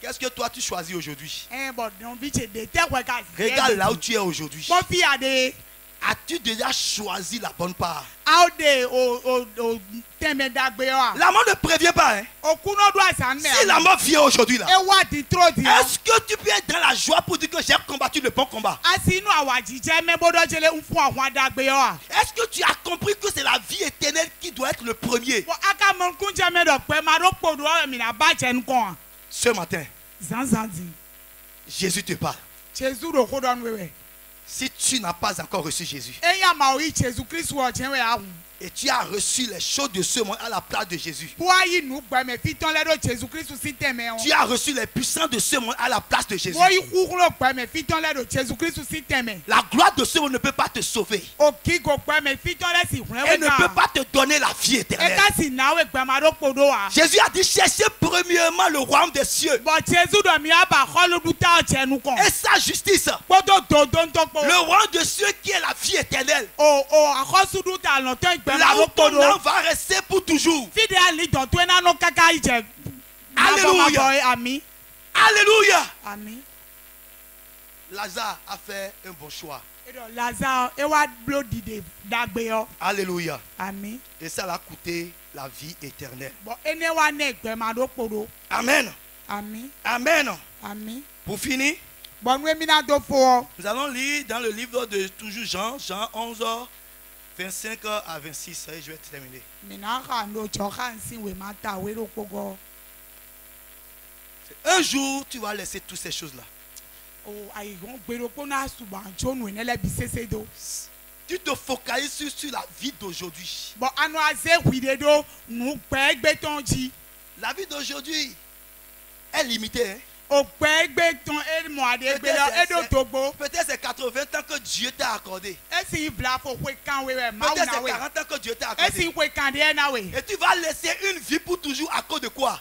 Qu'est-ce que toi tu choisis aujourd'hui? Regarde Regarde là où tu es aujourd'hui. Mon fils a des As-tu déjà choisi la bonne part? La mort ne prévient pas. Hein? Si la mort vient aujourd'hui là, est-ce que tu peux être dans la joie pour dire que j'ai combattu le bon combat? Est-ce que tu as compris que c'est la vie éternelle qui doit être le premier? Ce matin, Jésus te parle. Si tu n'as pas encore reçu Jésus et tu as reçu les choses de ce monde à la place de Jésus, tu as reçu les puissances de ce monde à la place de Jésus, la gloire de ce monde ne peut pas te sauver et ne peut pas te donner la vie éternelle. Jésus a dit cherchez premièrement le royaume des cieux et sa justice, le royaume des cieux qui est la vie éternelle, là où ton âme va rester pour toujours. Alléluia. Alléluia. Lazare a fait un bon choix. Alléluia. Et ça l'a coûté la vie éternelle. Amen. Amen. Pour finir, nous allons lire dans le livre de toujours Jean 11, 25 à 26. Et je vais terminer. Un jour, tu vas laisser toutes ces choses-là. Tu te focalises sur la vie d'aujourd'hui. La vie d'aujourd'hui est limitée. Hein? Peut-être c'est 80 ans que Dieu t'a accordé. Peut-être c'est 40 ans que Dieu t'a accordé. Et tu vas laisser une vie pour toujours à cause de quoi?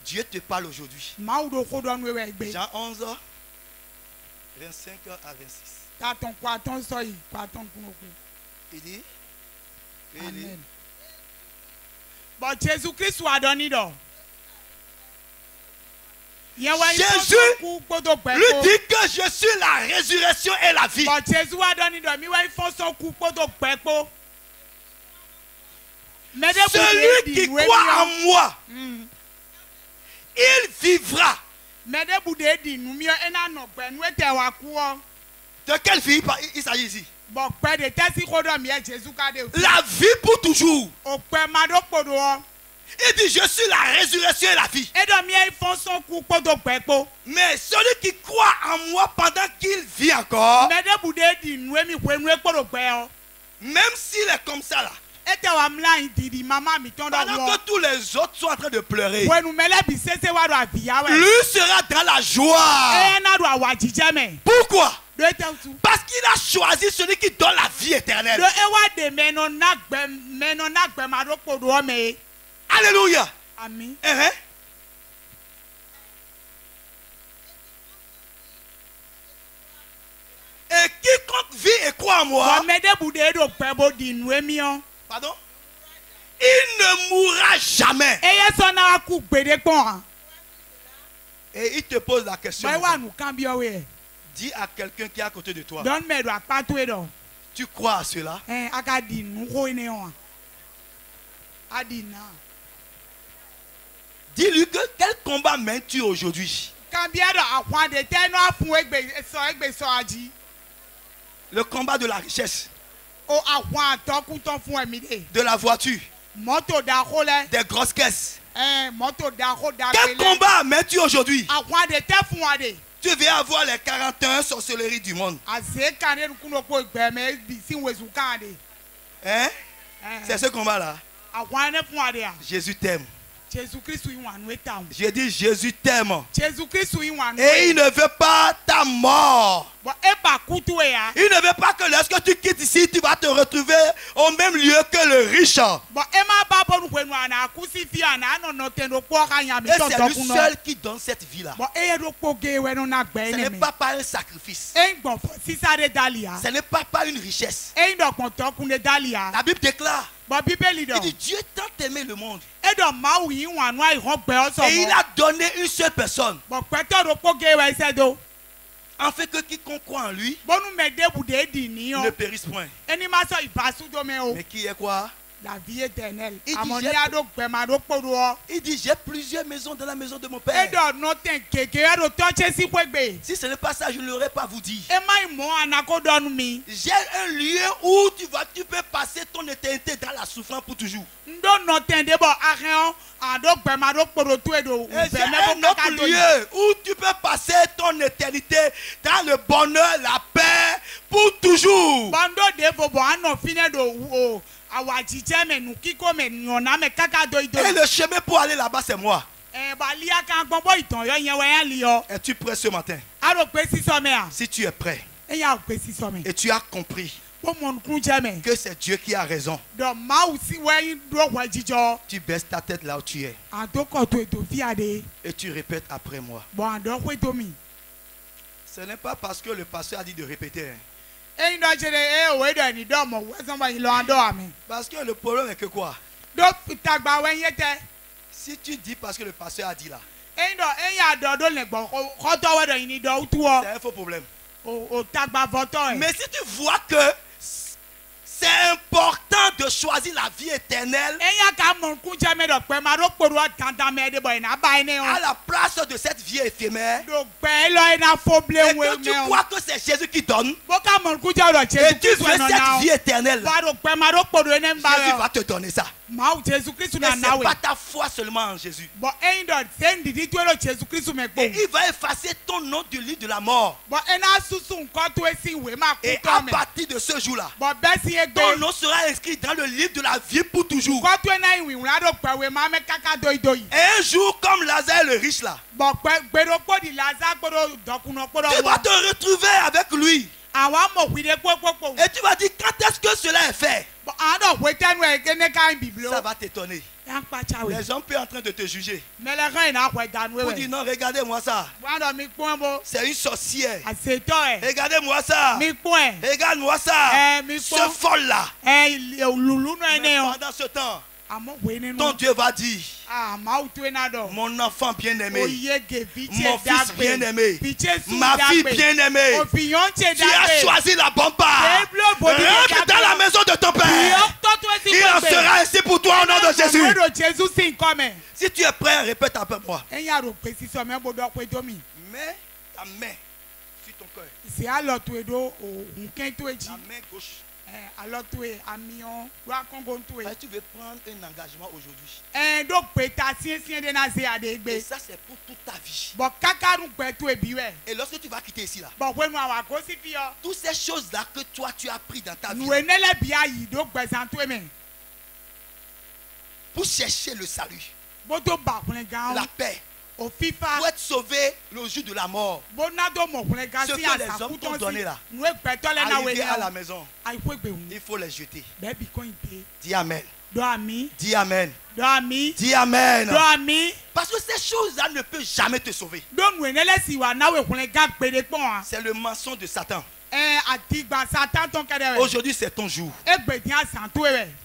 Dieu te parle aujourd'hui. Jean 11, 25 à 26. Il dit, Jésus-Christ soit donné donc. Jésus lui dit que je suis la résurrection et la vie. Celui qui croit en moi, il vivra. De quelle vie il s'agit ici? La vie pour toujours. Il dit je suis la résurrection et la vie. Mais celui qui croit en moi pendant qu'il vit encore, même s'il est comme ça là, pendant que tous les autres sont en train de pleurer, lui sera dans la joie. Pourquoi? Parce qu'il a choisi celui qui donne la vie éternelle. Alléluia. Amen. Et quiconque vit et croit en moi, pardon, il ne mourra jamais. Et il te pose la question. Dis à quelqu'un qui est à côté de toi. Tu crois à cela? Dis-lui que quel combat mènes-tu aujourd'hui? Le combat de la richesse, de la voiture, des grosses caisses. Quel combat mènes-tu aujourd'hui? Tu viens avoir les 41 sorcelleries du monde. Hein? C'est ce combat-là. Jésus t'aime. J'ai dit Jésus t'aime. Et il ne veut pas ta mort. Il ne veut pas que lorsque tu quittes ici, tu vas te retrouver au même lieu que le riche. Et c'est lui seul qui donne cette vie-là. Ce n'est pas par un sacrifice. Ce n'est pas par une richesse. La Bible déclare Il dit Dieu tant aimé le monde. Et il a donné une seule personne. Afin que quiconque croit en lui ne périsse point. Mais qui est quoi? La vie éternelle. Il dit j'ai plusieurs maisons dans la maison de mon père. Si ce n'est pas ça, je ne l'aurais pas vous dit. J'ai un lieu où tu peux passer ton éternité dans la souffrance pour toujours. Et j'ai un autre lieu où tu peux passer ton éternité dans le bonheur, la paix pour toujours. Et le chemin pour aller là-bas, c'est moi. Es-tu prêt ce matin? Si tu es prêt et tu as compris que c'est Dieu qui a raison, tu baisses ta tête là où tu es et tu répètes après moi. Ce n'est pas parce que le pasteur a dit de répéter. Parce que le problème est que quoi? Si tu dis parce que le pasteur a dit là, c'est un faux problème. Mais si tu vois que c'est important de choisir la vie éternelle à la place de cette vie éphémère, et que tu vois que c'est Jésus qui donne, et tu veux cette vie éternelle, Jésus va te donner ça. Mais ce n'est pas ta foi seulement en Jésus. Et il va effacer ton nom du livre de la mort. Et à partir de ce jour-là, ton nom sera inscrit dans le livre de la vie pour toujours. Et un jour, comme Lazare le riche là, tu vas te retrouver avec lui. Et tu vas dire quand est-ce que cela est fait? Ça va t'étonner. Les gens peuvent en train de te juger. Pour dire non, regardez-moi ça. C'est une sorcière. Regardez-moi ça. Regarde-moi ça. Ce folle là. Mais pendant ce temps, ton Dieu va dire mon enfant bien-aimé, mon fils bien-aimé, ma fille bien-aimée, tu as choisi la bonne part. Rentre dans la maison de ton Père. Il en sera ainsi pour toi au nom de Jésus. Si tu es prêt, répète après moi. Mets ta main sur ton cœur. La main gauche. Tu veux prendre un engagement aujourd'hui. Et ça c'est pour toute ta vie. Et lorsque tu vas quitter ici là, toutes ces choses là que toi tu as pris dans ta vie pour chercher le salut, la paix, pour être sauvé le jour de la mort, ce que les hommes t'ont donné là, arriver à la maison, il faut les jeter. Dis Amen. Dis Amen. Dis Amen. Parce que ces choses-là ne peuvent jamais te sauver. C'est le mensonge de Satan. Aujourd'hui c'est ton jour.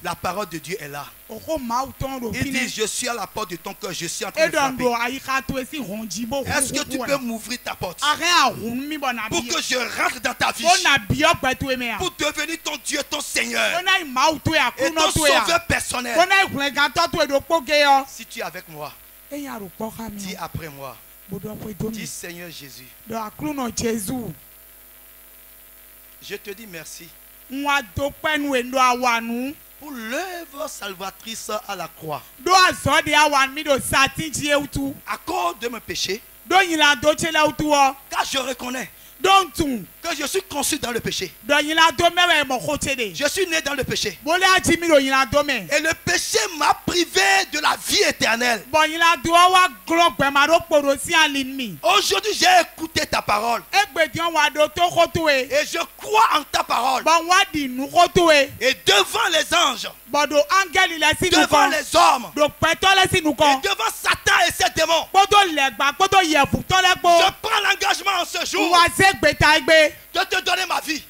La parole de Dieu est là. Il dit je suis à la porte de ton cœur, je suis en train de frapper. Est-ce que tu peux m'ouvrir ta porte pour que je rentre dans ta vie, pour devenir ton Dieu, ton Seigneur et ton sauveur personnel? Si tu es avec moi, dis après moi. Dis Seigneur Jésus, je te dis merci pour l'œuvre salvatrice à la croix. À cause de mes péchés, car je reconnais que je suis conçu dans le péché. Je suis né dans le péché. Et le péché m'a privé de la vie éternelle. Aujourd'hui, j'ai écouté ta parole. Et je crois en ta parole. Et devant les anges, devant les hommes, et devant Satan et ses démons, je prends l'engagement en ce jour de te donner ma vie.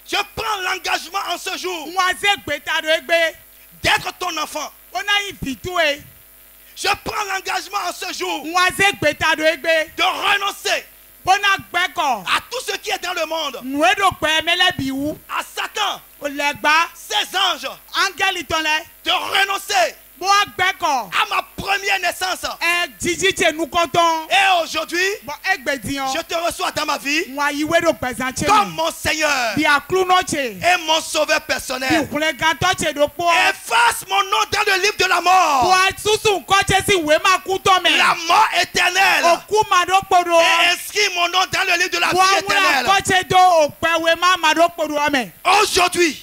Je Je prends l'engagement en ce jour d'être ton enfant. Je prends l'engagement en ce jour de renoncer à tout ce qui est dans le monde, à Satan, ses anges, de renoncer à ma première naissance. Et aujourd'hui, je te reçois dans ma vie comme mon Seigneur et mon Sauveur personnel. Efface mon nom dans le livre de la mort, la mort éternelle, et inscris mon nom dans le livre de la vie éternelle. Aujourd'hui,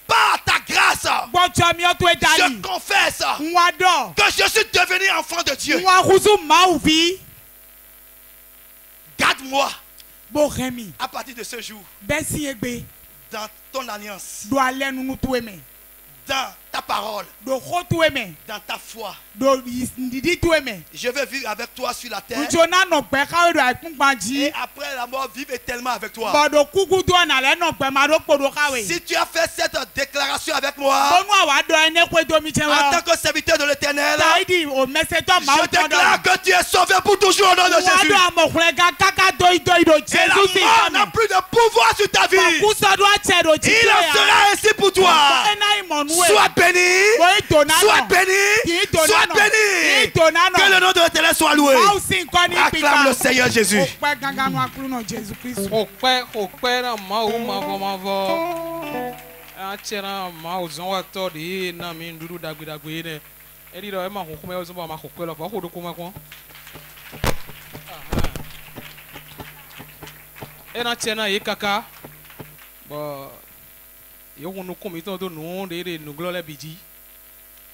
par ta grâce, je confesse que je suis devenu enfant de Dieu. Garde-moi à partir de ce jour dans ton alliance, dans ta parole, dans ta foi. Je veux vivre avec toi sur la terre et après la mort vivre éternellement avec toi. Si tu as fait cette déclaration avec moi en tant que serviteur de l'Éternel, je déclare que tu es sauvé pour toujours au nom de Jésus. Et la mort n'a plus de pouvoir sur ta vie. Il en sera ainsi pour toi. Sois béni, sois béni, sois béni. Que le nom de l'Éternel soit loué. Acclame le Seigneur Jésus.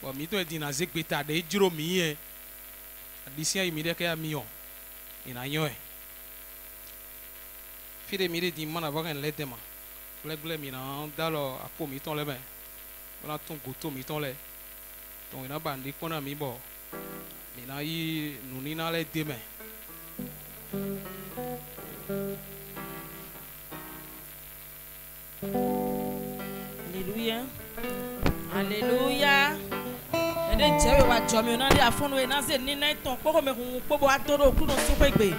Bon, mito dina zekbeta de jiro mi adisia imide ke amion ina yoe fide mide di mana vaken letema glegle mina dalo apo mi ton le ben ona ton goto mi ton le donc ina bandi kona mi bo mina yi nunina le deme Alléluia. Alléluia. Et Dieu va jamais on a dit à fond nous na se ni na ton poko me ko bo atoro ku no so pegbe.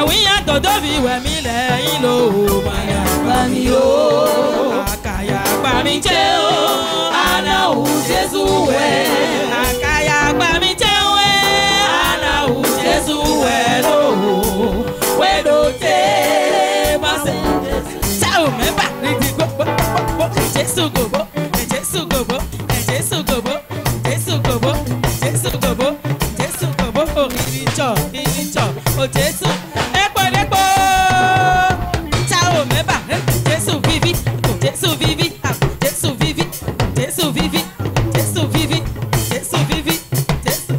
àwíyá tòdó fi wẹ̀ mí lẹ́yìn ló máyà gbà mí o àkàyà gbà mí jẹ́ o aláwù Jésù wẹ̀ àkàyà gbà mí jẹ́ o aláwù Jésù wẹ̀ ló wẹ́dọ̀ tẹ́ má ṣe ṣáà ò mẹ́fà ní ti gbogbo Jésù gbogbo Jésù gbogbo Jésù gbogbo Jésù gbogbo Jésù gbogbo Jésù gbogbo òrìrìjọ o Jésù ẹ̀pọ̀lẹ́pọ̀ ṣáà ò mẹ́fà Jésù vivi Jésù vivi Jésù vivi Jésù vivi Jésù vivi Jésù vivi Jésù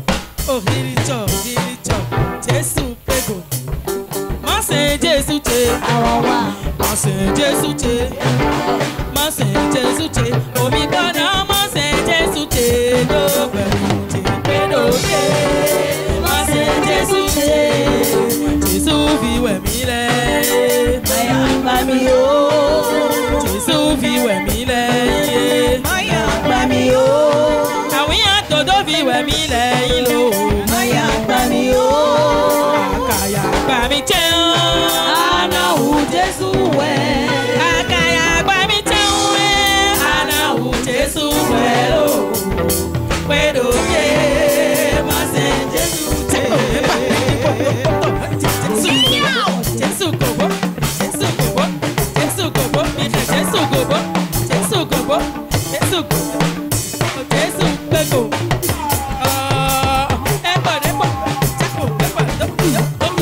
òrìrìjọ Jésù pego má ṣe Jésù ṣe àwọ̀wà má ṣe Jésù ṣe má ṣe Jésù ṣe omi gbọ́dọ̀ má ṣe Jésù ṣe ló pẹ̀lú ṣe pẹ̀lú ṣe má ṣe Jésù ṣe Jésù fi wẹ̀ mí lẹ̀ máyà gbà mí o Jésù fi wẹ̀ mí lẹ̀ máyà gbà mí o àwíyá tòdó fi wẹ̀ mí lẹ́yìn lò máyà gbà mí o àkàyà gbà mí jẹ́ o anáwó Jésù wẹ̀ àkàyà gbà mí jẹ́ o anáwó Jésù wẹ̀ o pẹ̀lú yé má ṣe Jésù tẹ̀ Jésù gbogbo Jésù gbogbo Jésù gbogbo ìfẹ́ Jésù gbogbo Jésù gbogbo Jésù gbogbo Jésù gbogbo ẹ̀pọ̀lẹ́pọ̀ jákò ẹ̀pọ̀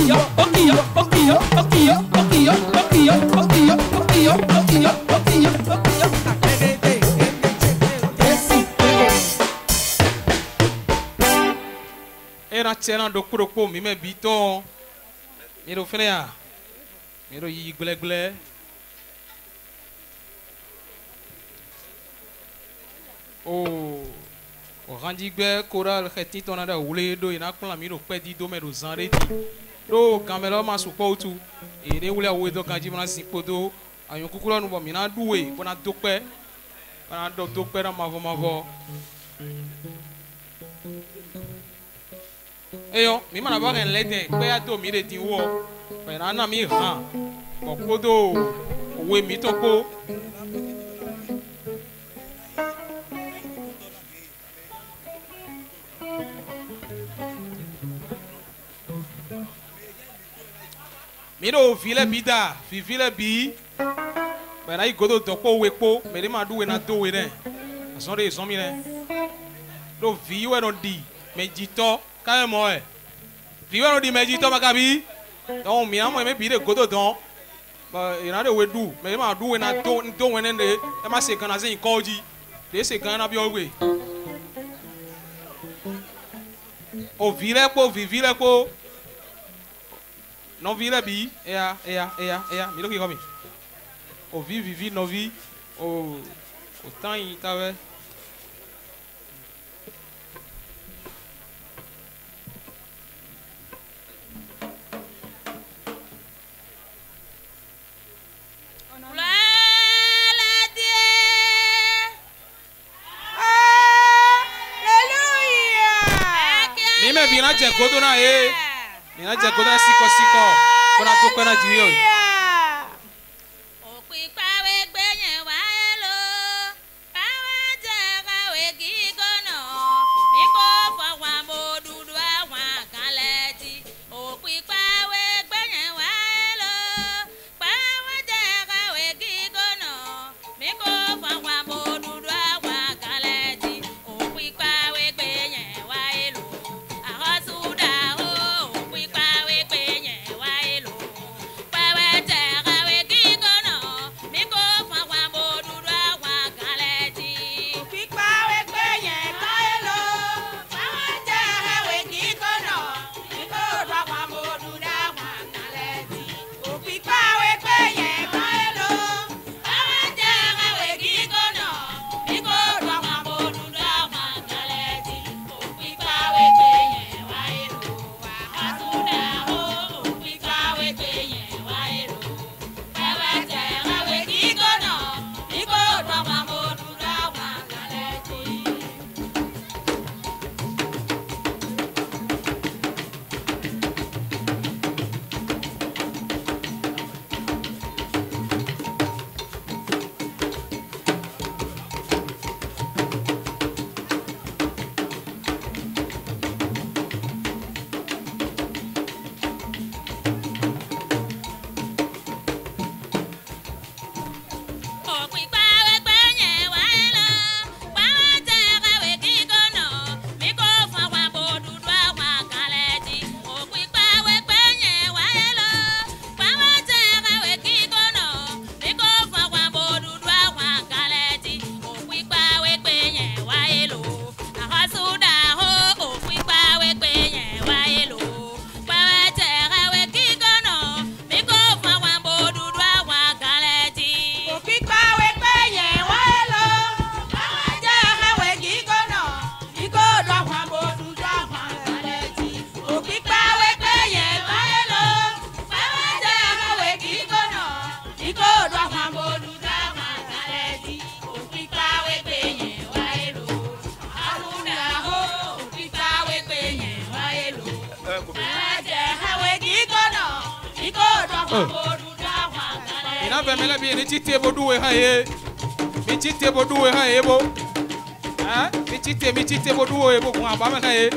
era tiena do kuropo mi me bito miro fenea miro yi glegle o randi gbe koral kheti tona da wule do ina kula miro pedi do mero zanre di do kamelo ma supo tu ere wule awo do kanji mana sipodo ayon kukuro nu bo mina duwe bona dope bona do dope na mavo eyo mi mana ba ken lede pe ado mi re tin wo pe na na mi han bo kodo owe mi to ko mi do vile bida vile bi pe na igodo to ko we po me ma duwe na do we ne aso re so mi ne do vi we no di me jito ka mo e vi we no di me jito makabi don mi amo me bi de godo don ba ina de we du me ma du we na do we ne e ma se kan na se ko ji de se kan na bi o we o vile po vivile po non vile bi ea mi lo ki komi o vivi no vi o tan yi tawe mi me bina je kodo na e ina je kodo siko kona to kona jiyo Bye. ina ve mele bi ni chite bo duwe ha ye mi chite bo duwe ha ye bo mi chite bo duwe bo kwa ba me ha ye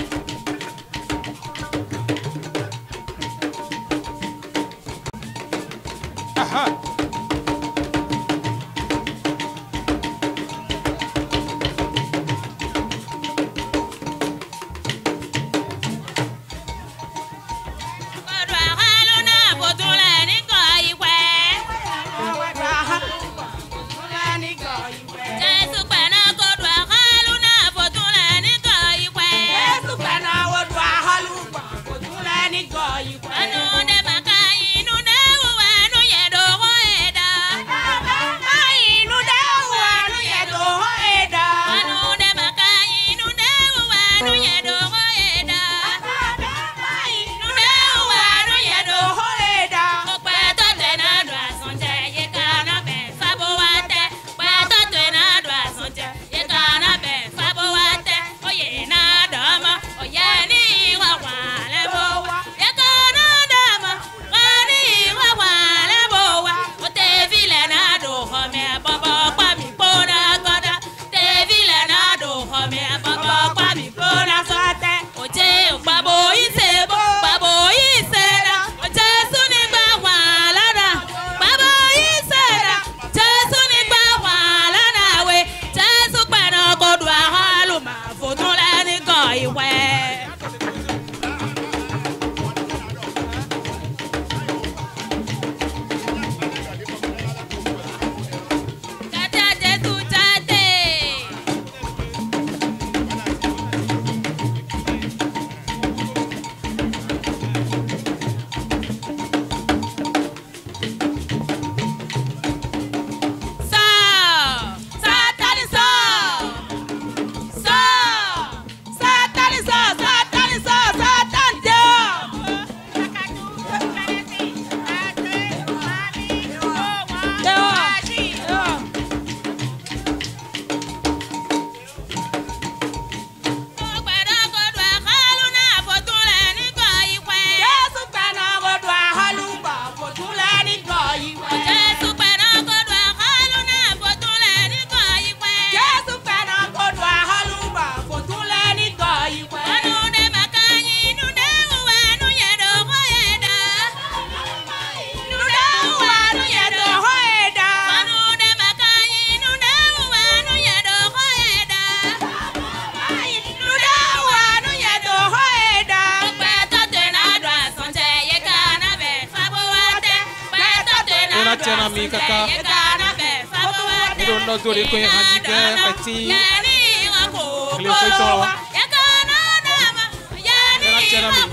aha Tiana mi kaka Ido no zori ko yanji ke pati Klio ko to Era tiana mi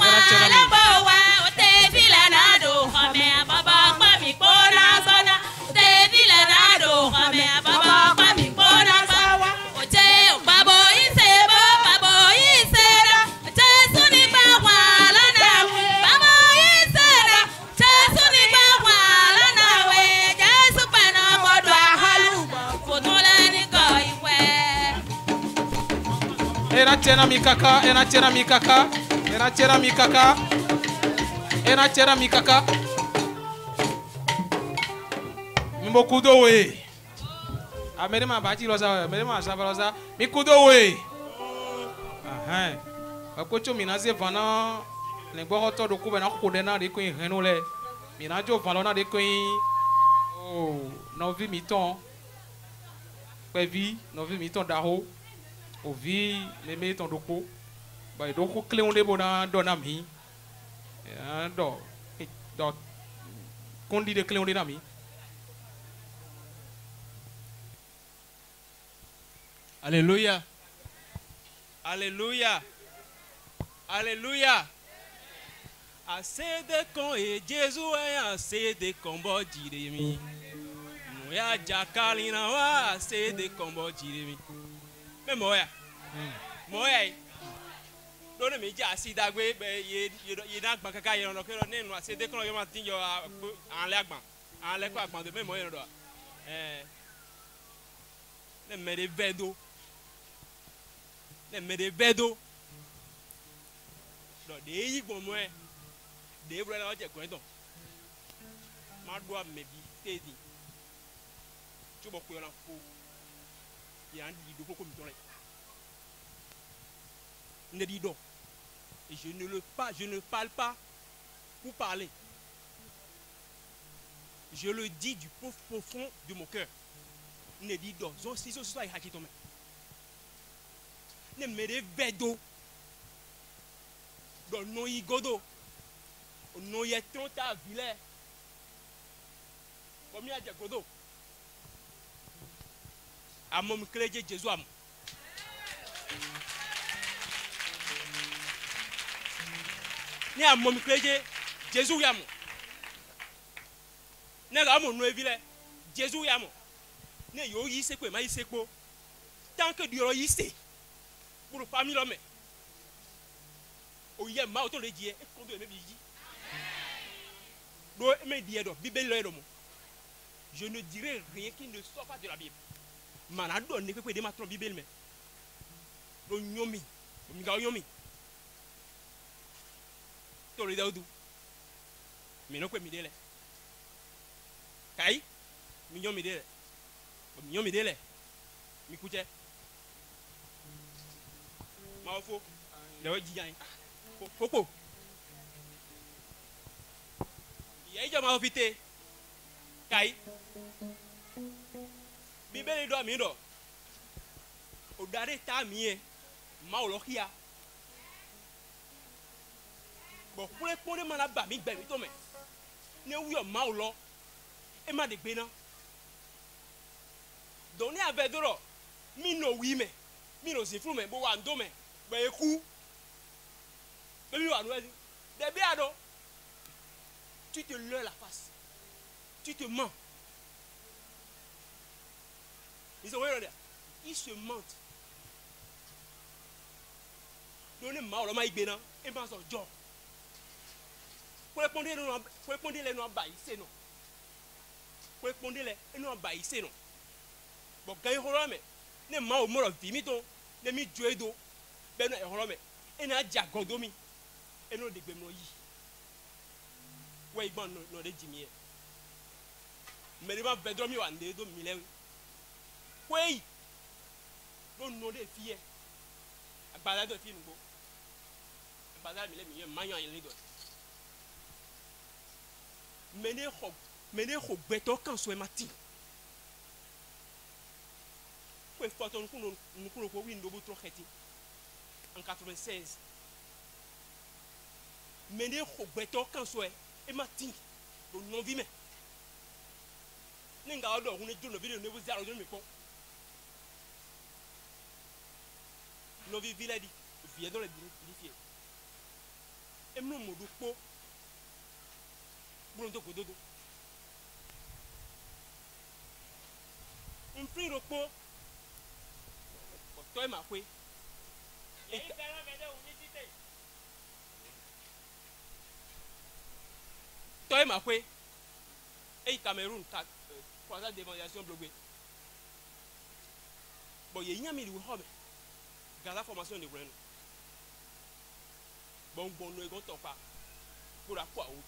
Era tiana mi kaka, era tiana mi kaka, era tiana mi kaka, era tiana mi kaka. Mbo kudo we. Amere ma bati loza, amere ma sava loza. Mi kudo we. Aha. Akocho minaze vana le gbo to do ku be na kude na de ko henu le. Mina jo valo na de ko oh, no vi mi ton. Pe vi, no vi mi ton da ho. Ovi meme ton doko ba doko cleon de bona dona mi do kondi de cleon de na mi Alléluia Alléluia Alléluia assez de con et Jésus est assez de combo diremi moya jakalina wa assez de combo diremi me moya moya lónìí mi jẹ́ àsídàgbé yé náà gbọ̀n kankan yẹn lọ kí ló ní ìnù àsídé kí ló yẹ máa ti yọ àlẹ́ àgbọ̀n àlẹ́ kó àgbọ̀n tó mẹ́mọ́ yẹn lọ ne mẹ́rẹ̀ bẹ́ẹ̀ dó lọ dé yí gbọ̀n mọ́ ẹ dé wúlò náà ọ̀jẹ̀ gbọ̀n tán ma doit me bi tedi tu vas courir en fou il y a un lido comme dans ne dis donc et je ne parle pas pour parler. Je le dis du profond de mon cœur. Ne dis donc si ce soit haki tome ne me vedo dans no igodo no yeton ta vile comme il y a des godo à mon cléje Jésus am ni à mon cléje Jésus yam ne ga mo no evile Jésus yam ne yo yi se ko ma yi se ko tant que Dieu yi se pour famille l'homme o ye ma auto le die e ko do me bi yi do me die do Bible lo mo je ne dirai rien qui ne sort pas de la Bible mana do ne ko de ma tron Bible me do nyomi o mi ga nyomi to le daudu mi no ko mi dele kai mi nyomi dele o mi nyomi dele mi kuche ma fo le ji yan koko ye jo ma ofite kai Bible do mi do o dare ta mi e ma o lo kia bo kure kure ma na ba mi gbe mi to me ne wi o ma o lo e ma de gbe na do ni ave do ro mi no wi me mi no se fru me bo wa ndo me gbe eku be mi wa no e de bi ado tu te leurres la face tu te mens. Ils se mentent. Donnez ma ou ma igbena et ma son job. Pour répondre les noms baïsés non. Pour répondre les noms baïsés non. Bon quand il rolame, ne ma ou moro vimito, ne mi juedo, ben e rolame. Et na diagodomi. Et non de gbemno yi. Ouais bon non de jimie. Mais les gens vedromi wande do milewi. Oui, non des filles. Agbada de filles nouveau. Agbada mi le mi mayan yin lido. Mene ho beto kan so e mati. Foi foto nous ko wi ndobo tro kheti. En 96. Mene ho beto kan so e mati. Do non vi me. Ninga odo hune jono video ne bu zaro jono mi ko. No vi village vie dans les vérifier et mon modo po bon to kododo un prix repo toi ma kwe toi ma kwe et Cameroun croisade d'évangélisation bloquée bon il y a mi du homme dans la formation de Breno. Bon, nous ne pas pour la quoi ou.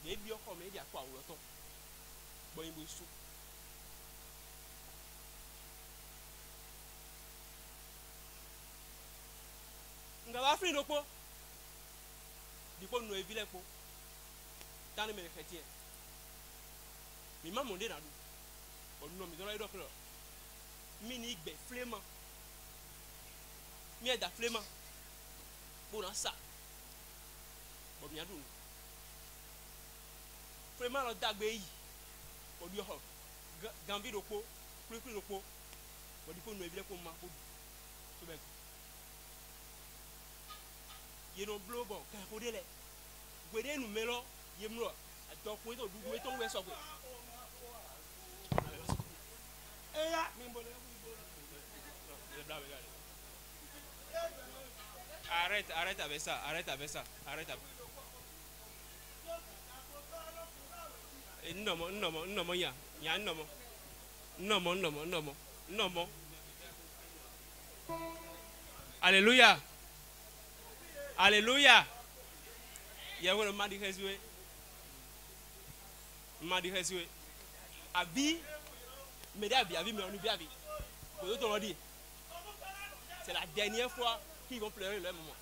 Les bio comme il y a quoi ou le temps. Bon, il vous sous. Nous avons fait le pot. Du coup, nous avons vu le pot. Dans les chrétiens. Mais maman m'a dit dans nous. Bon, nous avons mis dans les mini bé flément. Mi da flema bona sa bo mi adu flema lo dagbe yi o di ho gambi do ko kuri do ko bo di ko no ebile ko ma ko to be ye no blow bon ka ko dele gwede nu melo ye mro ado ko to dugu to we so ko eya mi mbole Arrête avec ça. Non, ya. Non. Alléluia. Il y a vraiment dit Jésus. m'a dit rester à vie mais à vie mais on oublie à vie pour d'autres on dit c'est la dernière fois qu'ils vont pleurer leur moment.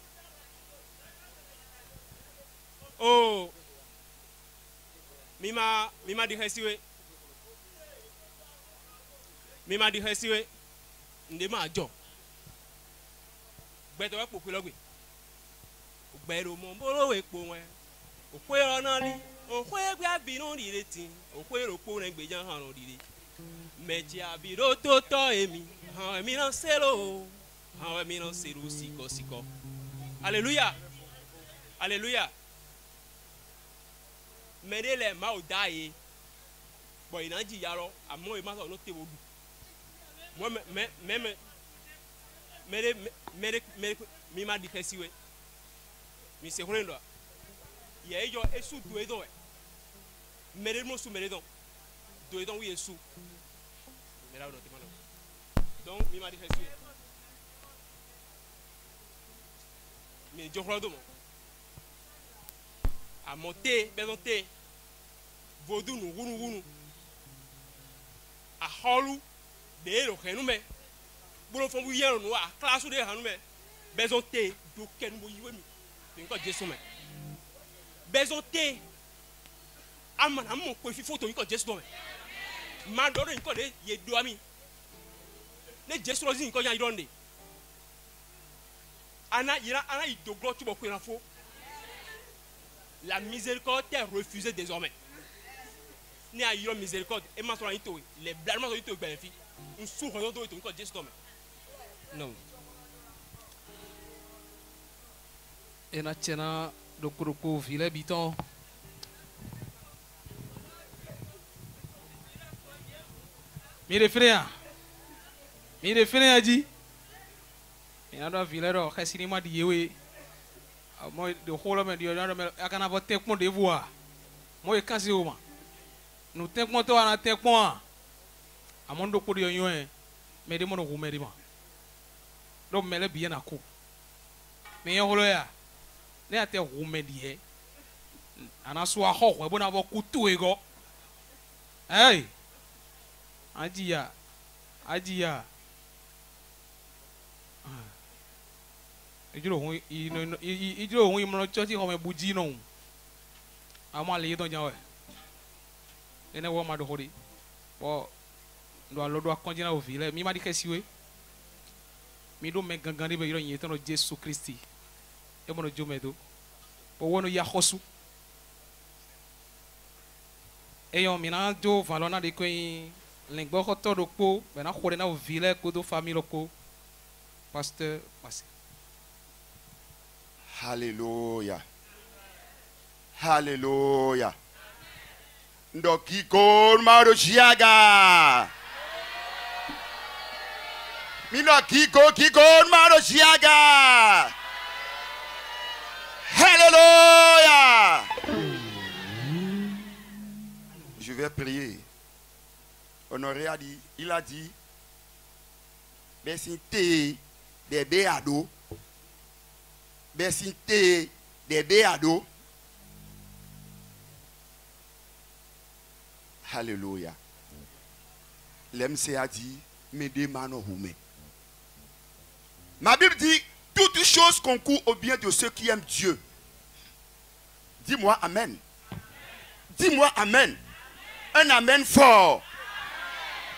Oh m'a dit rester m'a dit rester ndema ajo gbeto we popo logbe gbero mo boro epo wen okwe ona li okwe gbe abinu direti okwe ropo na gbejan han dire meji abiro to to emi han emi na selo han emi na selo siko alléluia alléluia medele ma o daye bo ina ji yaro amo e ma so no te wodu moi même mais m'a dit que si oui mais c'est rien là il y a eu et sous deux dons mais le mot sous mais dons deux dons oui et sous mais là on donc il m'a dit que si mais je crois donc à monter besoin vaudou nous à holou de lo kenu me bolo fon bu yero no a class de hanu me besoin te do kenu bo yiwe mi nko Jesu me besoin te amana mo ko fi photo nko Jesu me ma do nko de ye do ami ne Jesu lo nko yan idonde ana ido glo tu bo ko info la miséricorde est refusée désormais ni a yo miséricorde et ma so ito les blâmes so ito gbe fi non. Et na tena do kroko vile biton. Mes frères dit. Il a do vile do khasini ma di yewe. Moi de holo me di na akana bo tek mo de voir. Moi kansi o ma. No tek mo to ana tek mo. Amondo ko de yon me de mono me de ma do mele bien na ko me yon holo ya ne ate hu me de ana so a ho bo na bo kutu ego hey ajiya ijuro hu mo choti ho me buji no amale to jawe ene wo ma do hori bo do alo do continuer au ville mi ma di kesiwe mi do me gangan de be yiro yin ton Jesu Christi e mo no jomedo o wono ya khosu e yo mi na do valona de ko lengbo khoto do po be na khore na au ville ko do famille loko pasteur passé. Alléluia alléluia ndoki kon maro jiaga Mino kiko maro jiaga. Alléluia. Je vais prier. Honoré a dit, il a dit, besinte bébé ado, besinte bébé ado. Alléluia. L'MC a dit, m'aider mano hume. Ma Bible dit, toutes choses concourent au bien de ceux qui aiment Dieu. Dis-moi amen. Dis-moi amen. Un amen fort.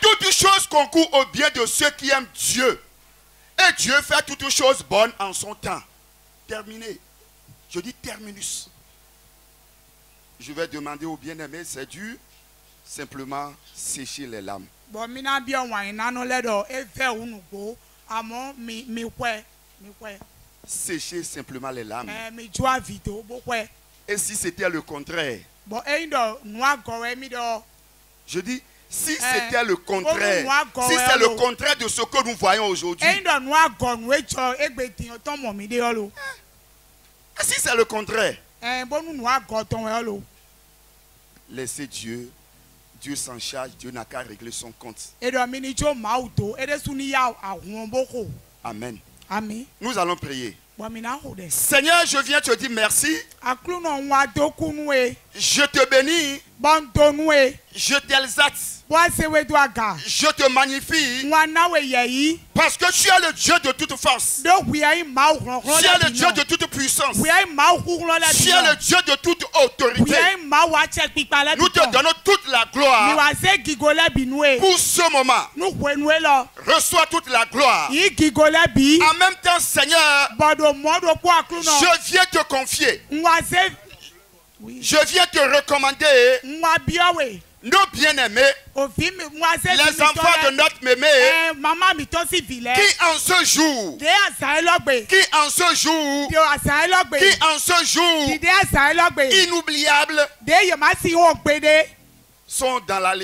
Toutes choses concourent au bien de ceux qui aiment Dieu. Et Dieu fait toutes choses bonnes en son temps. Terminé. Je dis terminus. Je vais demander au bien-aimé, c'est dur, simplement sécher les larmes. Bon, mina bien wine, nano ledo, e fe unugo, amo mi kwe. Sécher simplement les larmes. Mi joie vito, bokwe. Et si c'était le contraire? Bon, eindo noa gore mi do. Je dis, si c'était le contraire, si c'est le contraire de ce que nous voyons aujourd'hui. Si c'est le contraire, laissez Dieu. Dieu s'en charge, Dieu n'a qu'à régler son compte. Amen. Amen. Nous allons prier. Seigneur, je viens te dire merci Je te bénis. Je t'exalte. Je te magnifie. Parce que tu es le Dieu de toute force. Tu es le Dieu de toute puissance. Tu es le Dieu de toute autorité. Nous te donnons toute la gloire pour ce moment. Reçois toute la gloire. En même temps, Seigneur, je viens te confier. Je viens te recommander nos bien-aimés, les enfants de notre mémé, qui en ce jour, inoubliable, sont dans la,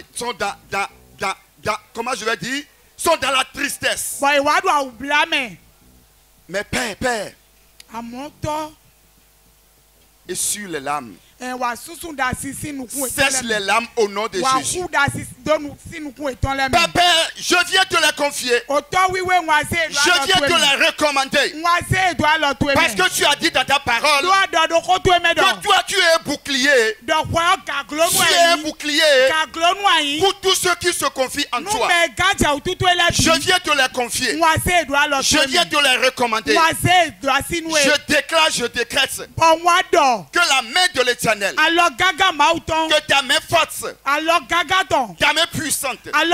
comment je vais dire, sont dans la tristesse. Mais Père, et sur les larmes. Cesse les larmes au nom de Jésus. Père, je viens te les confier. Je viens te les recommander. Parce que tu as dit dans ta parole que toi tu es bouclier. Tu es bouclier pour tous ceux qui se confient en toi. Je viens te les confier. Je viens te les recommander. Je déclare, je décrète que la main de l'Éternel, que ta main forte, ta main puissante, ta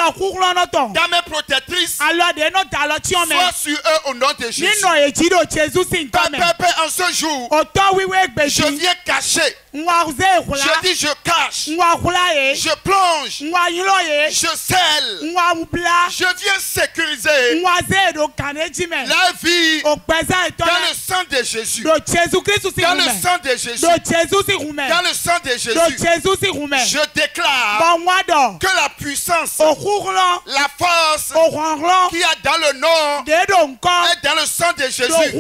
main protectrice soit sur eux au nom de Jésus. Père, en ce jour, je viens cacher. Je dis je cache, je plonge, je scelle, je viens sécuriser la vie dans le sang de Jésus, dans le sang de Jésus, dans le sang de Jésus. Je déclare que la puissance, la force qui a dans le nom et dans le sang de Jésus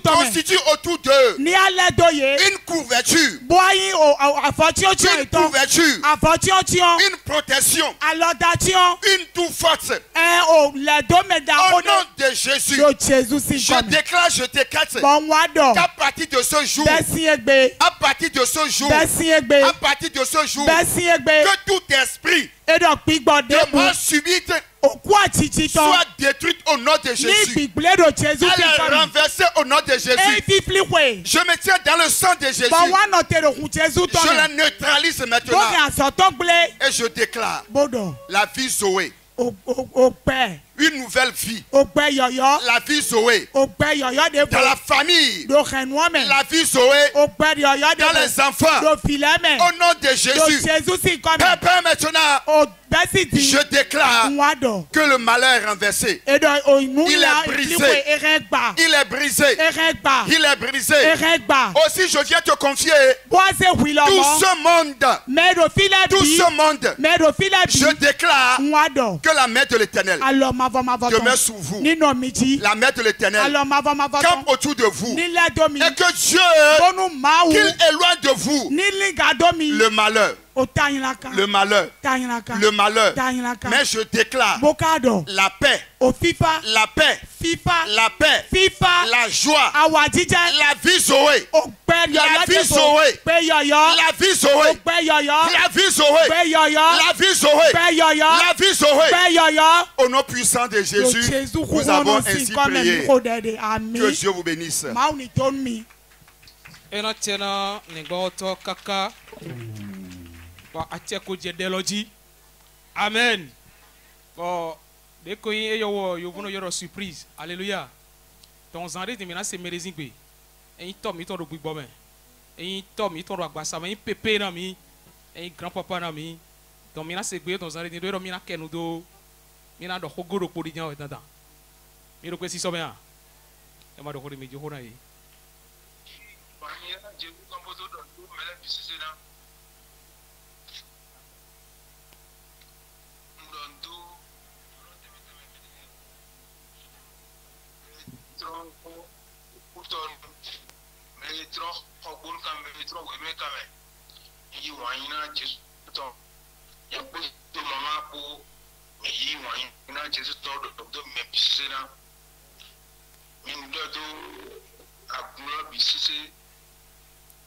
constitue autour d'eux une couverture, une protection, une toux forte. Au nom de Jésus, je déclare, je décrète qu'à partir de ce jour, à partir de ce jour, que tout esprit de mort subite soit détruite au nom de Jésus. Elle est renversée au nom de Jésus. Je me tiens dans le sang de Jésus. Je la neutralise maintenant. Et je déclare la vie Zoé. Une nouvelle vie. La vie Zoé. Dans la famille. La vie Zoé. Dans les enfants. Au nom de Jésus. Père, maintenant, je déclare que le malheur est renversé. Il est brisé. Il est brisé. Il est brisé. Aussi, je viens te confier tout ce monde. Je déclare que la main de l'Éternel demeure sous vous. La main de l'Éternel campe autour de vous. Et que Dieu, qu'il éloigne de vous le malheur. Le malheur. Le malheur. Mais je déclare la paix. La paix. La paix. La joie. La vie Zoé. La vie Zoé. La vie Zoé. La vie Zoé. La vie Zoé. La vie Zoé. Au nom puissant de Jésus, nous avons ainsi prié. Que Dieu vous bénisse. Amen. Bon, dès que vous avez une surprise, alléluia. Ton zandé de menace mérésin pe. Et tom il ton de bouibomé. Et tom il ton de agbasa, mais pépé na mi, et grand-papa na mi. Ton menace pe ton zandé de mina kenudo. Mina do hogoro podidian et tata. Miro que si somea. Et ma do hori medio hona yi.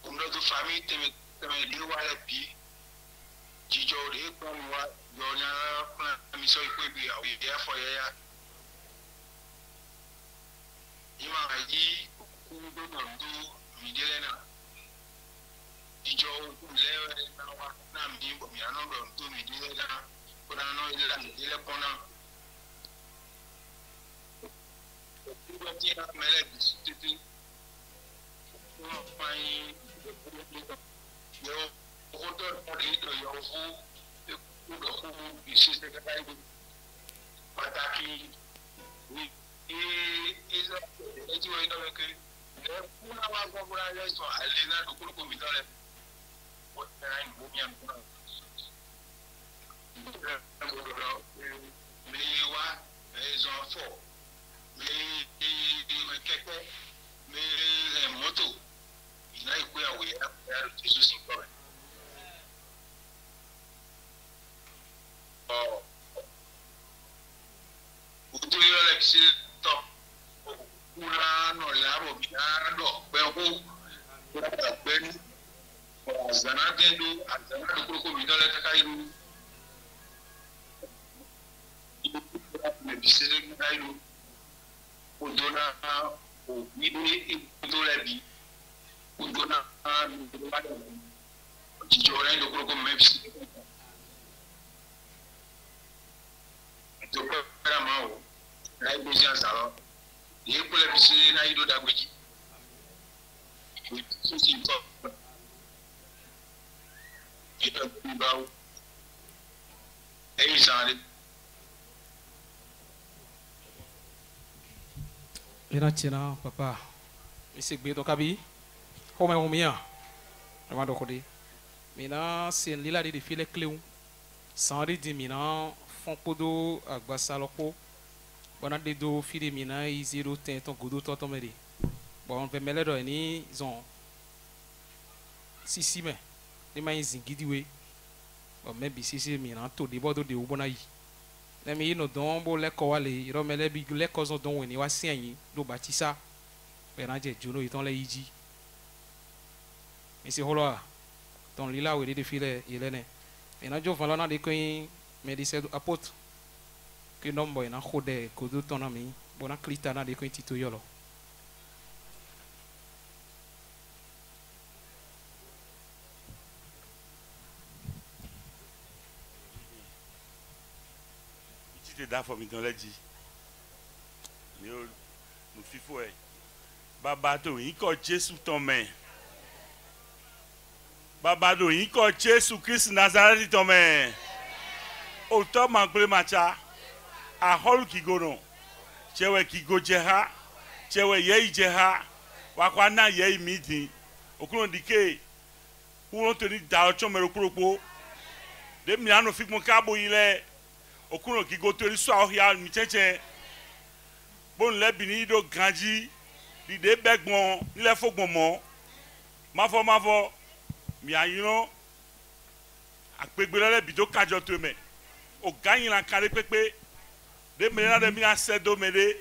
comme notre famille, tu me dis, ouais, et puis, tu dis, comme moi, il y a une mission qui peut être, il y a foyer. Il m'a dit, où nous devons nous dire, il y a Tiens, papa, c'est bien donc abi, comment on mien, avant de regarder. Maintenant, c'est une lila de filet clé ou, sans redire maintenant, fond podo à basaloko, bon à des dos filet mina, ils zéro ton goudou ton meri. Bon, on peut mêler dans ils ont si mais, les mains zingidiwe, bon même si mina tout des bords de ubonaï. Nemi ino don bo leko wale iro mele bi leko zo don weni wa sianyi do batisa be na je juno iton le yiji isi holo ton lila we de file yelene e na jo vala na de koin me di se apot ke nombo ina khode ko do ton ami bona klita na de koin tito yolo D'affaires mi dans les dit nous fifo e baba to yin ko Jésus ton main baba do yin ko Jésus Christ Nazareth ton main auto mangle macha a hol ki gono chewe ki gojeha chewe ye jeha wa kwa na ye midi okuno dike wo to ni da ocho mero kuropo de mi anu fik mo kabo ile okuno ki go tori so ahia mi cheche bon le bini do grandi di de begbon ni le fogbon mo mafo mi ayino agbegbe le bi do kajo to me o ganyin la kare pepe de me na de mi asedo mede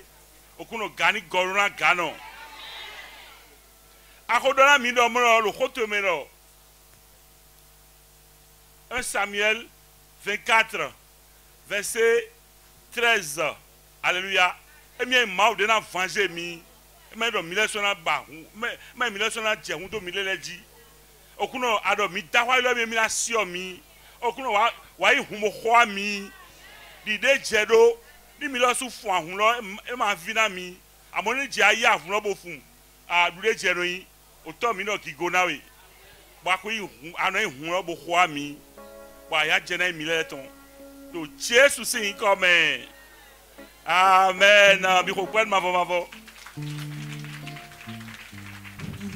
okuno gani goruna gano akodona mi do mo lo khoto me ro 1 Samuel 24 verset 13. Alléluia. Et bien, je vais venger mi. Mais je vais venger mi. Mais je vais venger mi. Je okuno ado mi dawa ilo mi na sio mi. Okuno wa ihumo kwa mi. Di de jedo. Di mi lo su fu ahun lo. E ma vina mi. Amoni je aye ahun lo bo fun. A du de jedo yin. Oto mi no ki go na we. Ba ko ihun ano ihun lo bo kwa mi. Ba ya je na mi le ton. To Jésus c'est comme amen. Bi ko kwen ma vo.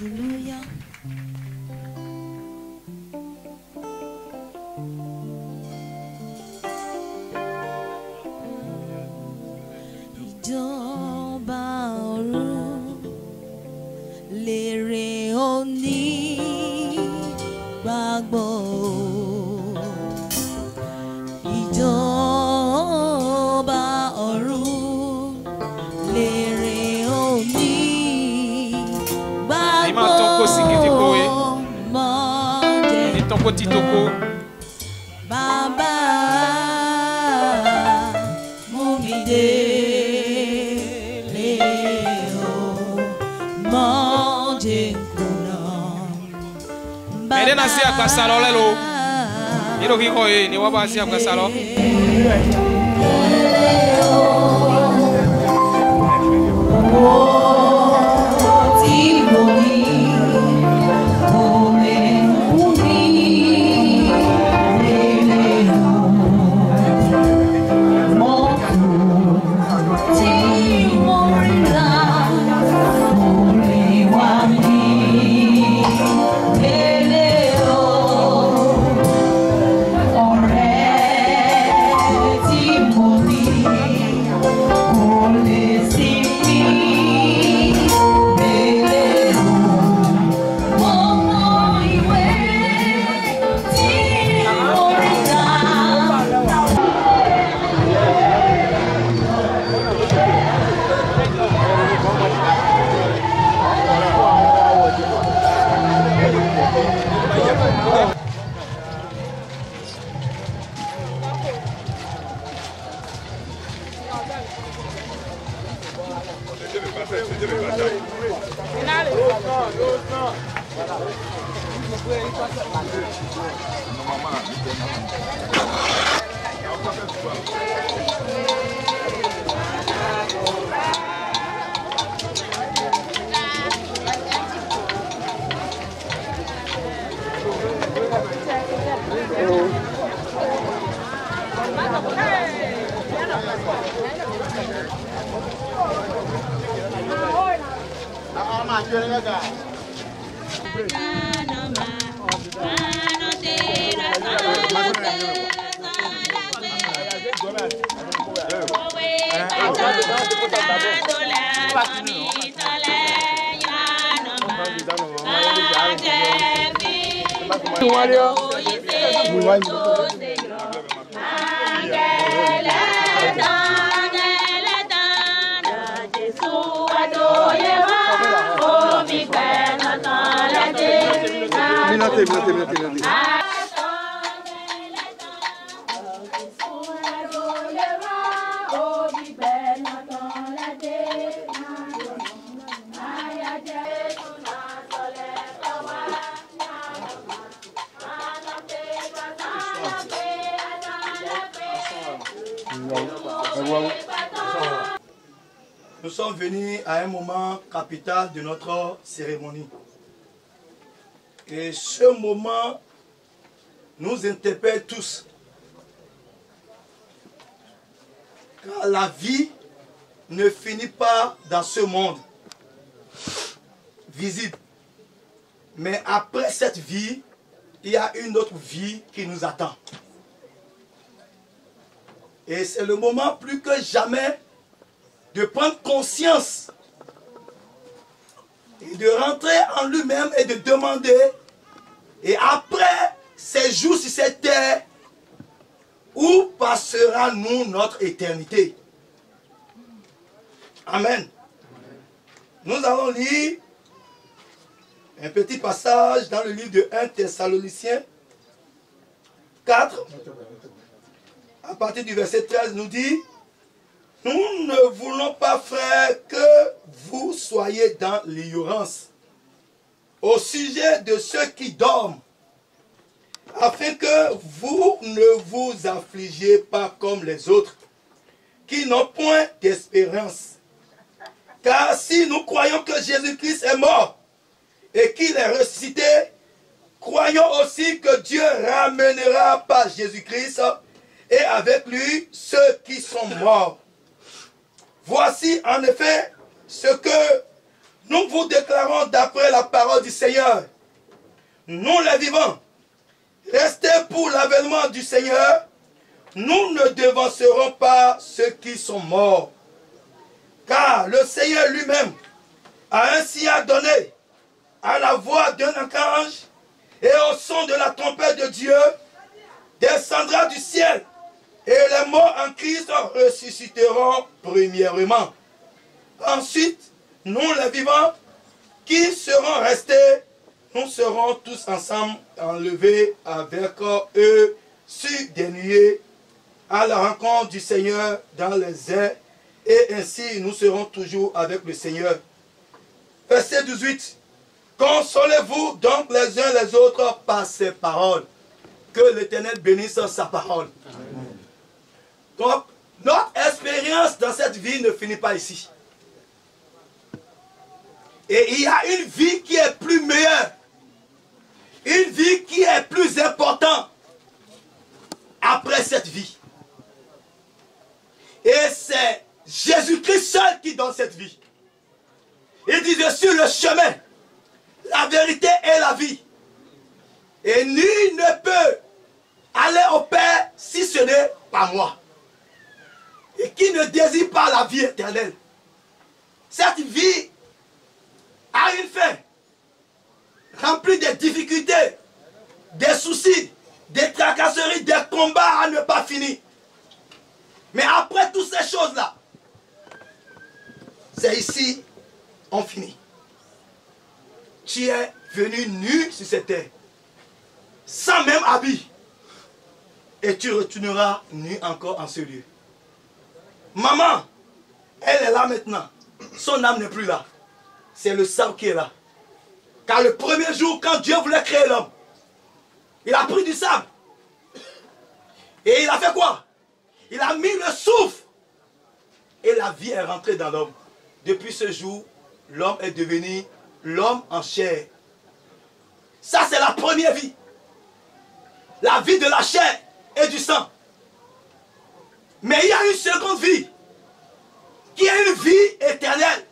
Alléluia. Ìjọba ọ̀run lèrè onígbàgbọ́. Ìjọba ọ̀run lèrè onígbàgbọ́. Toko Titoko. Baba, Mumide, Leo, Mange Kuna. Mede nasi akasalo lelo. Iro kiko ni waba si akasalo. Nous sommes venus à un moment capital de notre cérémonie. Et ce moment nous interpelle tous. Car la vie ne finit pas dans ce monde visible. Mais après cette vie, il y a une autre vie qui nous attend. Et c'est le moment plus que jamais de prendre conscience et de rentrer en lui-même et de demander, et après ces jours sur cette terre, où passera-nous notre éternité? Amen. Nous allons lire un petit passage dans le livre de 1 Thessaloniciens 4, à partir du verset 13, nous dit: nous ne voulons pas, frères, que vous soyez dans l'ignorance au sujet de ceux qui dorment, afin que vous ne vous affligiez pas comme les autres, qui n'ont point d'espérance. Car si nous croyons que Jésus-Christ est mort et qu'il est ressuscité, croyons aussi que Dieu ramènera par Jésus-Christ et avec lui ceux qui sont morts. Voici en effet ce que nous vous déclarons d'après la parole du Seigneur. Nous les vivants, restés pour l'avènement du Seigneur, nous ne devancerons pas ceux qui sont morts. Car le Seigneur lui-même a ainsi donné à la voix d'un archange et au son de la trompette de Dieu, descendra du ciel, et les morts en Christ ressusciteront premièrement. Ensuite, nous les vivants, qui serons restés, nous serons tous ensemble enlevés avec eux sur des nuées à la rencontre du Seigneur dans les airs, et ainsi nous serons toujours avec le Seigneur. Verset 18. Consolez-vous donc les uns les autres par ces paroles. Que l'Éternel bénisse sa parole. Amen. Donc, notre expérience dans cette vie ne finit pas ici. Et il y a une vie qui est plus meilleure. Une vie qui est plus importante après cette vie. Et c'est Jésus-Christ seul qui donne cette vie. Il dit, je suis le chemin, la vérité et la vie. Et nul ne peut aller au Père si ce n'est par moi. Et qui ne désire pas la vie éternelle. Cette vie a une fin, remplie de difficultés, des soucis, des tracasseries, des combats à ne pas finir. Mais après toutes ces choses-là, c'est ici, on finit. Tu es venu nu sur cette terre, sans même habit, et tu retourneras nu encore en ce lieu. Maman, elle est là maintenant. Son âme n'est plus là. C'est le sable qui est là. Car le premier jour, quand Dieu voulait créer l'homme, il a pris du sable. Et il a fait quoi? Il a mis le souffle. Et la vie est rentrée dans l'homme. Depuis ce jour, l'homme est devenu l'homme en chair. Ça, c'est la première vie. La vie de la chair et du sang. Mais il y a une seconde vie, qui est une vie éternelle.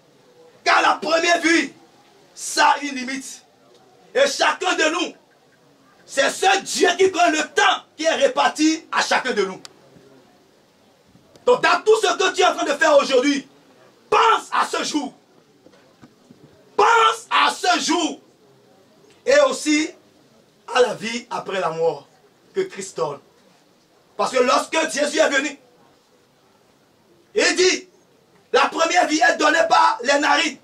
Car la première vie, ça a une limite. Et chacun de nous, c'est ce Dieu qui connaît le temps qui est réparti à chacun de nous. Donc dans tout ce que tu es en train de faire aujourd'hui, pense à ce jour. Pense à ce jour. Et aussi à la vie après la mort que Christ donne. Parce que lorsque Jésus est venu, il dit, la première vie est donnée par les narines.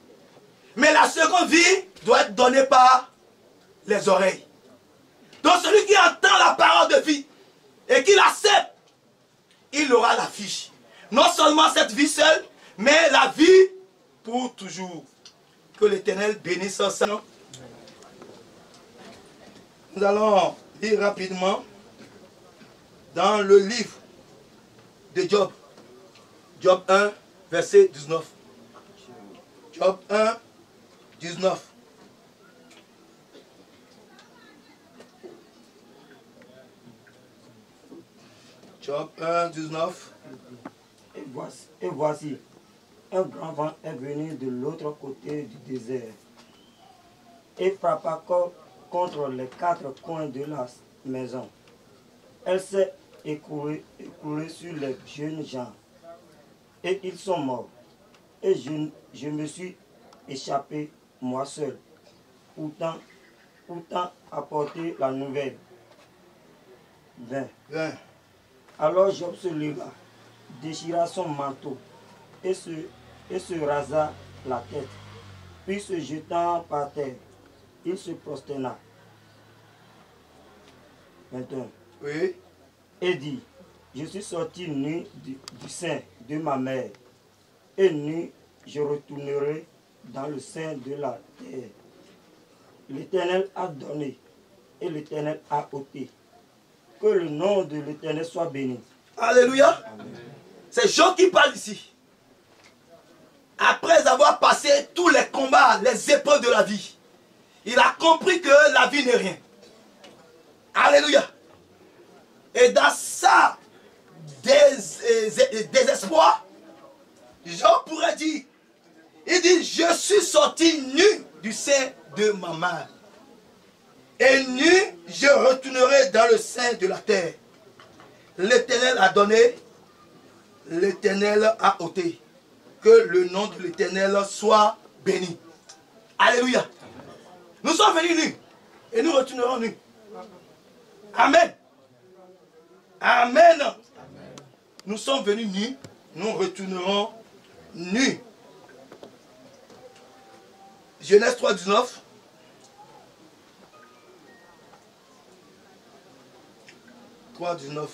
Mais la seconde vie doit être donnée par les oreilles. Donc celui qui entend la parole de vie et qui l'accepte, il aura la fiche. Non seulement cette vie seule, mais la vie pour toujours. Que l'Éternel bénisse ça. Nous allons lire rapidement dans le livre de Job. Job 1, verset 19. Job 1, 19. Job 1, 19. Et voici, un grand vent est venu de l'autre côté du désert et frappa contre les quatre coins de la maison. Elle s'est écoulée sur les jeunes gens et ils sont morts. Et je me suis échappé moi seul, pourtant apporter la nouvelle. 20. Alors Job se leva, déchira son manteau et se rasa la tête. Puis se jetant par terre, il se prosterna. 21. Oui. Et dit, je suis sorti nu du sein de ma mère, et nu je retournerai dans le sein de la terre. L'Éternel a donné, et l'Éternel a ôté. Que le nom de l'Éternel soit béni. Alléluia. C'est Job qui parle ici. Après avoir passé tous les combats, les épreuves de la vie, il a compris que la vie n'est rien. Alléluia. Et dans ça, désespoir, Job pourrait dire, il dit, je suis sorti nu du sein de ma mère. Et nu, je retournerai dans le sein de la terre. L'Éternel a donné, l'Éternel a ôté. Que le nom de l'Éternel soit béni. Alléluia. Nous sommes venus nus et nous retournerons nus. Amen. Amen. Nous sommes venus nus, nous retournerons nus. Genèse 3, 19. 3, 19.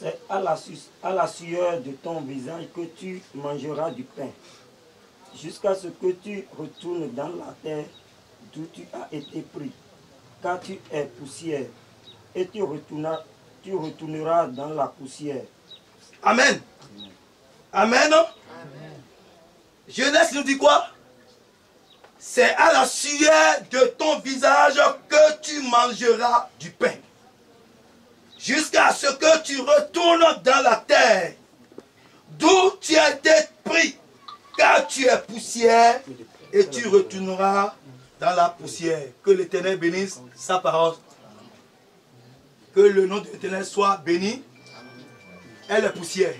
C'est à la sueur de ton visage que tu mangeras du pain, jusqu'à ce que tu retournes dans la terre d'où tu as été pris, car tu es poussière, et tu retourneras dans la poussière. Amen. Amen. Genèse nous dit quoi? C'est à la sueur de ton visage que tu mangeras du pain, jusqu'à ce que tu retournes dans la terre d'où tu as été pris, car tu es poussière et tu retourneras dans la poussière. Que l'Éternel bénisse sa parole. Que le nom de l'Éternel soit béni. Elle est poussière.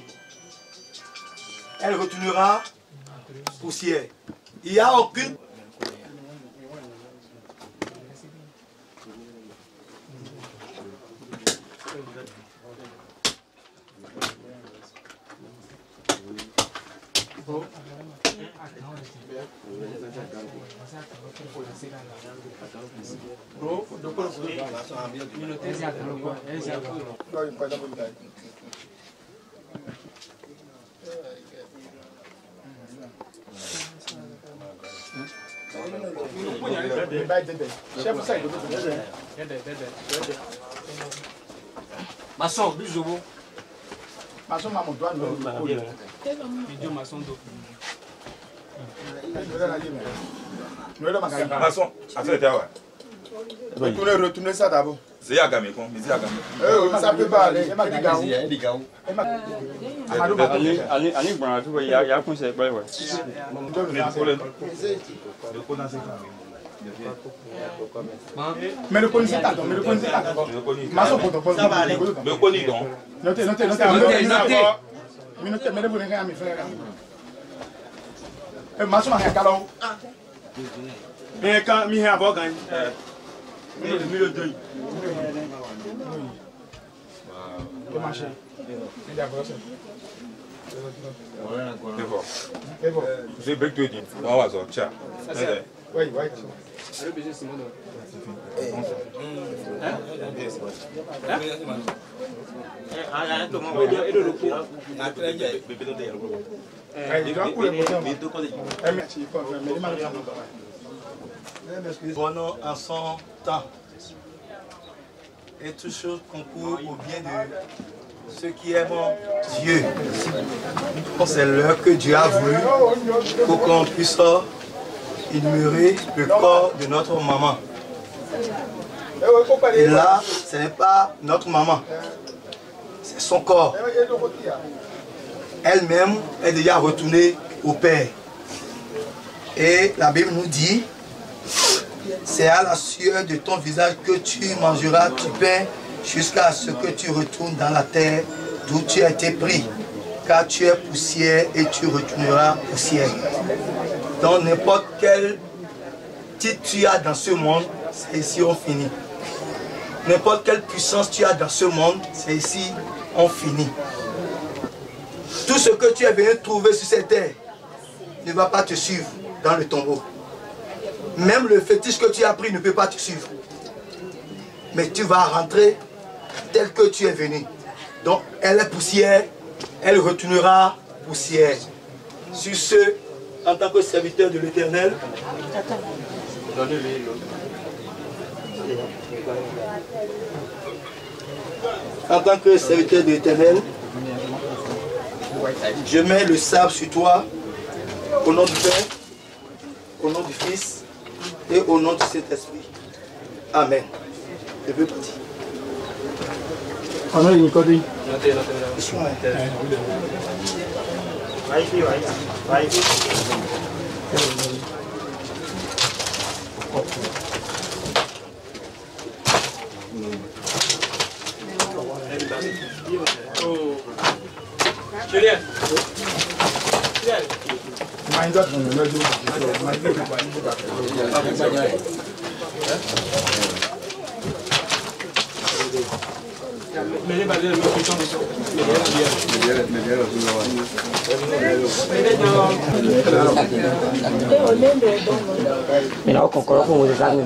Elle retournera poussière. Il n'y a aucune... Maçon, bisous. Maçon, maman, doigt, Maçon, retournez ça d'abord. C'est Yagame, quoi. Mais c'est Yagame. Ça peut pas aller. Allez, bon, tu vois, il y a un conseil. Mais le connaissez pas, mais le connaissez pas. Maçon, ça va aller. Le connaissez donc. Notez. Mais vous n'avez rien à me faire. Maçon, il y a un calon. Mais quand il y a un bon gain, milieu de deux. C'est bec de din. On va voir, tiens. Oui. Bonheur en son temps. Et toutes choses concourent au bien de ceux qui aiment Dieu. C'est l'heure que Dieu a voulu pour qu'on puisse inaugurer le corps de notre maman. Et là, ce n'est pas notre maman, c'est son corps. Elle-même est déjà retournée au Père. Et la Bible nous dit, c'est à la sueur de ton visage que tu mangeras du pain jusqu'à ce que tu retournes dans la terre d'où tu as été pris. Car tu es poussière et tu retourneras poussière. Donc n'importe quel titre tu as dans ce monde, c'est ici on finit. N'importe quelle puissance tu as dans ce monde, c'est ici on finit. Tout ce que tu es venu trouver sur cette terre ne va pas te suivre dans le tombeau. Même le fétiche que tu as pris ne peut pas te suivre. Mais tu vas rentrer tel que tu es venu. Donc elle est poussière, elle retournera poussière. Sur ce, en tant que serviteur de l'Éternel, en tant que serviteur de l'Éternel, je mets le sable sur toi, au nom du Père, au nom du Fils et au nom du Saint-Esprit. Amen. Je veux partir. On a une codie. Julien. Mira, con coro como de sangre,